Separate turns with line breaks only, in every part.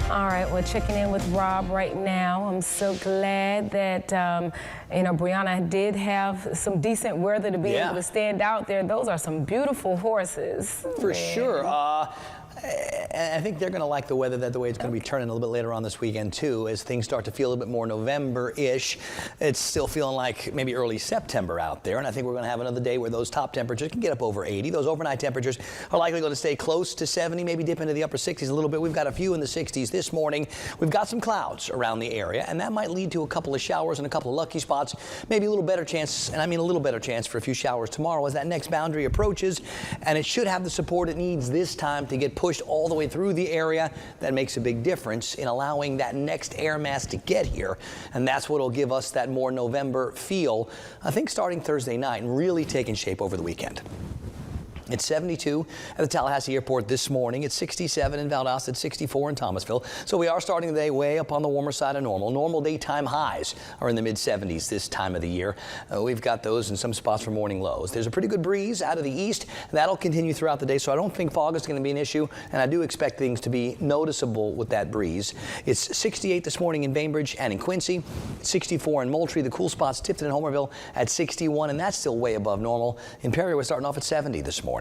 All right, we're checking in with Rob right now. I'm so glad that, Brianna did have some decent weather to be able to stand out there. Those are some beautiful horses.
For sure. I think they're going to like the weather, the way it's going to be turning a little bit later on this weekend, too, as things start to feel a little bit more November-ish. It's still feeling like maybe early September out there, and I think we're going to have another day where those top temperatures can get up over 80. Those overnight temperatures are likely going to stay close to 70, maybe dip into the upper 60s a little bit. We've got a few in the 60s this morning. We've got some clouds around the area, and that might lead to a couple of showers and a couple of lucky spots. Maybe a little better chance, and I mean a little better chance for a few showers tomorrow as that next boundary approaches, and it should have the support it needs this time to get pushed all the way through the area. That makes a big difference in allowing that next air mass to get here, and that's what will give us that more November feel, I think, starting Thursday night and really taking shape over the weekend. It's 72 at the Tallahassee Airport this morning. It's 67 in Valdosta. It's 64 in Thomasville. So we are starting the day way up on the warmer side of normal. Normal daytime highs are in the mid-70s this time of the year. We've got those in some spots for morning lows. There's a pretty good breeze out of the east. That'll continue throughout the day, so I don't think fog is going to be an issue, and I do expect things to be noticeable with that breeze. It's 68 this morning in Bainbridge and in Quincy. 64 in Moultrie. The cool spots, Tifton and Homerville at 61, and that's still way above normal. In Perry, we're starting off at 70 this morning.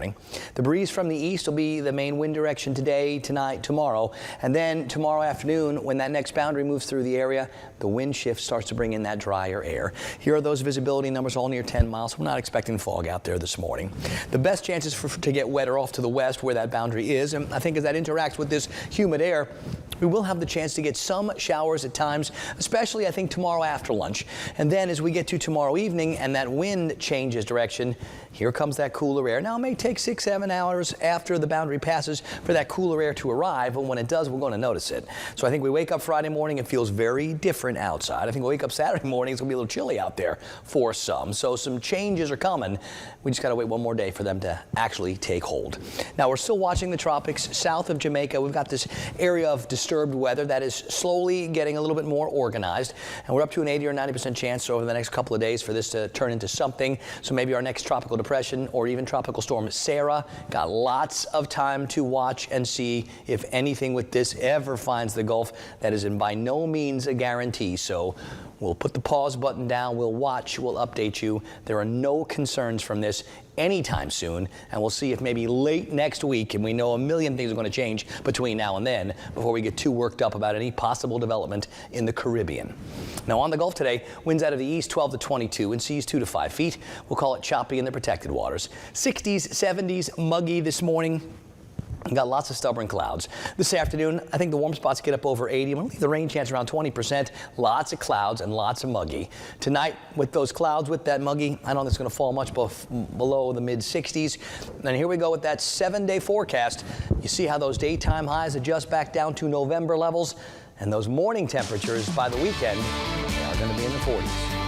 The breeze from the east will be the main wind direction today, tonight, tomorrow. And then tomorrow afternoon, when that next boundary moves through the area, the wind shift starts to bring in that drier air. Here are those visibility numbers, all near 10 miles. We're not expecting fog out there this morning. The best chances to get wetter off to the west where that boundary is. And I think as that interacts with this humid air, we will have the chance to get some showers at times, especially I think tomorrow after lunch. And then as we get to tomorrow evening and that wind changes direction, here comes that cooler air. Now it may take 6-7 hours after the boundary passes for that cooler air to arrive, but when it does, we're going to notice it. So I think we wake up Friday morning, it feels very different outside. I think we wake up Saturday morning, it's going to be a little chilly out there for some. So some changes are coming. We just got to wait one more day for them to actually take hold. Now we're still watching the tropics south of Jamaica. We've got this area of disturbed weather that is slowly getting a little bit more organized, and we're up to an 80 or 90% chance over the next couple of days for this to turn into something. So maybe our next tropical depression or even tropical storm Sarah. Got lots of time to watch and see if anything with this ever finds the Gulf. That is by no means a guarantee. So we'll put the pause button down, we'll watch, we'll update you. There are no concerns from this anytime soon, and we'll see if maybe late next week, and we know a million things are going to change between now and then before we get too worked up about any possible development in the Caribbean. Now on the Gulf today, winds out of the east 12 to 22 and seas 2 to 5 feet. We'll call it choppy in the protected waters. 60s, 70s, muggy this morning. We've got lots of stubborn clouds. This afternoon, I think the warm spots get up over 80. I'm going to leave the rain chance around 20%. Lots of clouds and lots of muggy. Tonight, with those clouds, with that muggy, I don't think it's going to fall much below the mid-60s. And here we go with that 7-day forecast. You see how those daytime highs adjust back down to November levels, and those morning temperatures by the weekend are going to be in the 40s.